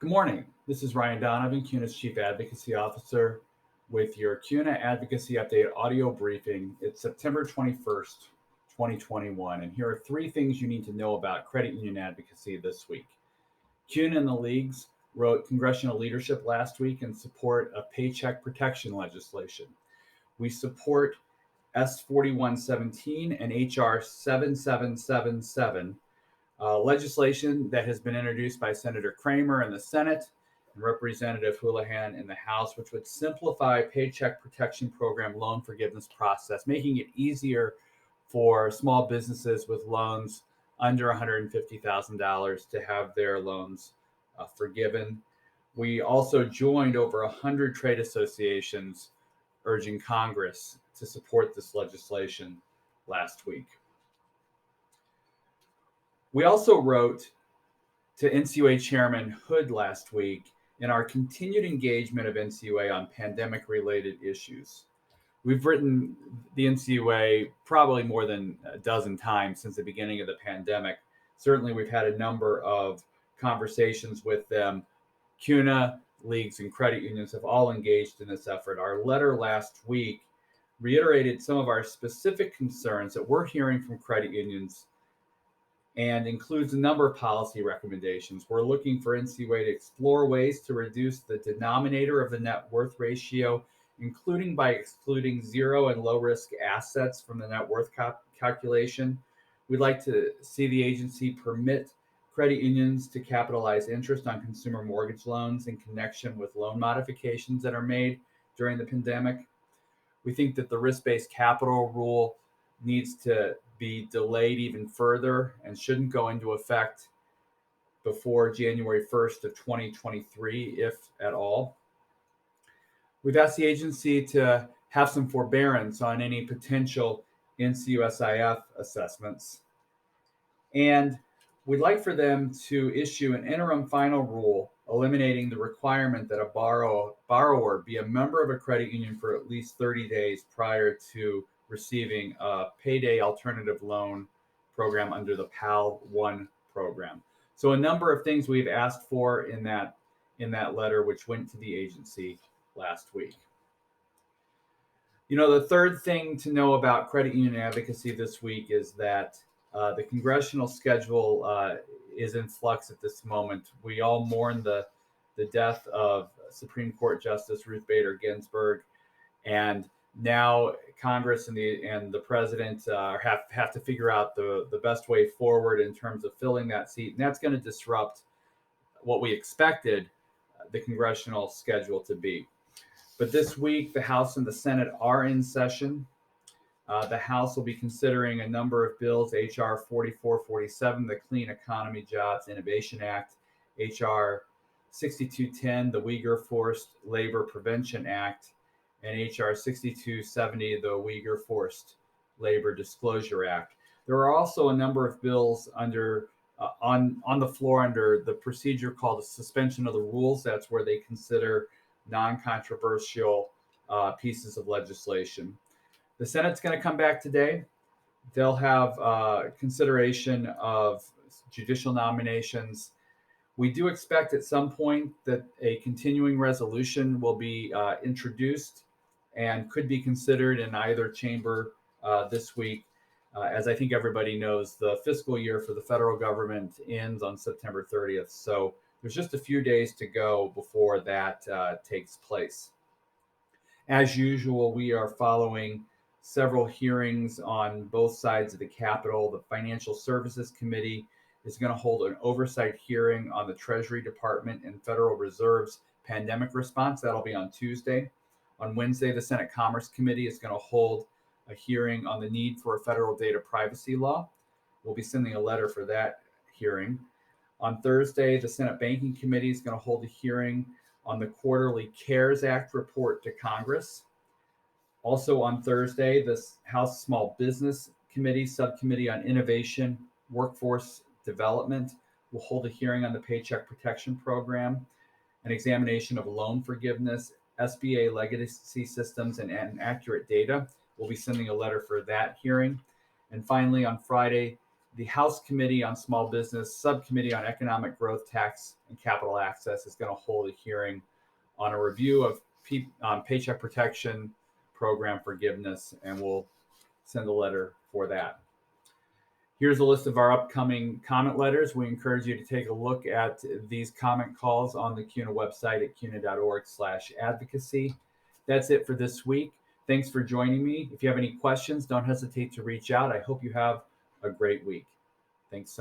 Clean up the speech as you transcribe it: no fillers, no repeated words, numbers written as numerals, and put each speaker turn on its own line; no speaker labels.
Good morning. This is Ryan Donovan, CUNA's Chief Advocacy Officer, with your CUNA Advocacy Update audio briefing. It's September 21st, 2021, and here are three things you need to know about credit union advocacy this week. CUNA and the leagues wrote congressional leadership last week in support of paycheck protection legislation. We support S 4117 and HR 7777, legislation that has been introduced by Senator Kramer in the Senate and Representative Houlihan in the House, which would simplify Paycheck Protection Program loan forgiveness process, making it easier for small businesses with loans under $150,000 to have their loans forgiven. We also joined over 100 trade associations urging Congress to support this legislation last week. We also wrote to NCUA Chairman Hood last week in our continued engagement of NCUA on pandemic-related issues. We've written the NCUA probably more than a dozen times since the beginning of the pandemic. Certainly, we've had a number of conversations with them. CUNA, leagues, and credit unions have all engaged in this effort. Our letter last week reiterated some of our specific concerns that we're hearing from credit unions and includes a number of policy recommendations. We're looking for NCUA to explore ways to reduce the denominator of the net worth ratio, including by excluding zero and low risk assets from the net worth calculation. We'd like to see the agency permit credit unions to capitalize interest on consumer mortgage loans in connection with loan modifications that are made during the pandemic. We think that the risk-based capital rule needs to be delayed even further and shouldn't go into effect before January 1st of 2023, if at all. We've asked the agency to have some forbearance on any potential NCUSIF assessments. And we'd like for them to issue an interim final rule eliminating the requirement that a borrower be a member of a credit union for at least 30 days prior to receiving a payday alternative loan program under the PAL 1 program. So a number of things we've asked for in that letter, which went to the agency last week. The third thing to know about credit union advocacy this week is that the congressional schedule is in flux at this moment. We all mourn the death of Supreme Court Justice Ruth Bader Ginsburg, and now Congress and the president have to figure out the best way forward in terms of filling that seat, and that's going to disrupt what we expected the congressional schedule to be. But this week, the House and the Senate are in session. The House will be considering a number of bills: HR 4447, the Clean Economy, Jobs, Innovation Act; HR 6210, the Uyghur Forced Labor Prevention Act; and HR 6270, the Uyghur Forced Labor Disclosure Act. There are also a number of bills on the floor under the procedure called the suspension of the rules. That's where they consider non-controversial pieces of legislation. The Senate's going to come back today. They'll have consideration of judicial nominations. We do expect at some point that a continuing resolution will be introduced and could be considered in either chamber this week. As I think everybody knows, the fiscal year for the federal government ends on September 30th. So there's just a few days to go before that takes place. As usual, we are following several hearings on both sides of the Capitol. The Financial Services Committee is going to hold an oversight hearing on the Treasury Department and Federal Reserve's pandemic response. That'll be on Tuesday. On Wednesday, the Senate Commerce Committee is going to hold a hearing on the need for a federal data privacy law. We'll be sending a letter for that hearing. On Thursday, the Senate Banking Committee is going to hold a hearing on the quarterly CARES Act report to Congress. Also on Thursday, the House Small Business Committee Subcommittee on Innovation, Workforce Development will hold a hearing on the Paycheck Protection Program, an examination of loan forgiveness, SBA legacy systems, and accurate data. We'll be sending a letter for that hearing. And finally, on Friday, The House Committee on Small Business, Subcommittee on Economic Growth, Tax, and Capital Access is going to hold a hearing on a review of Paycheck Protection Program forgiveness, and we'll send a letter for that. Here's a list of our upcoming comment letters. We encourage you to take a look at these comment calls on the CUNA website at cuna.org/advocacy. That's it for this week. Thanks for joining me. If you have any questions, don't hesitate to reach out. I hope you have a great week. Thanks so much.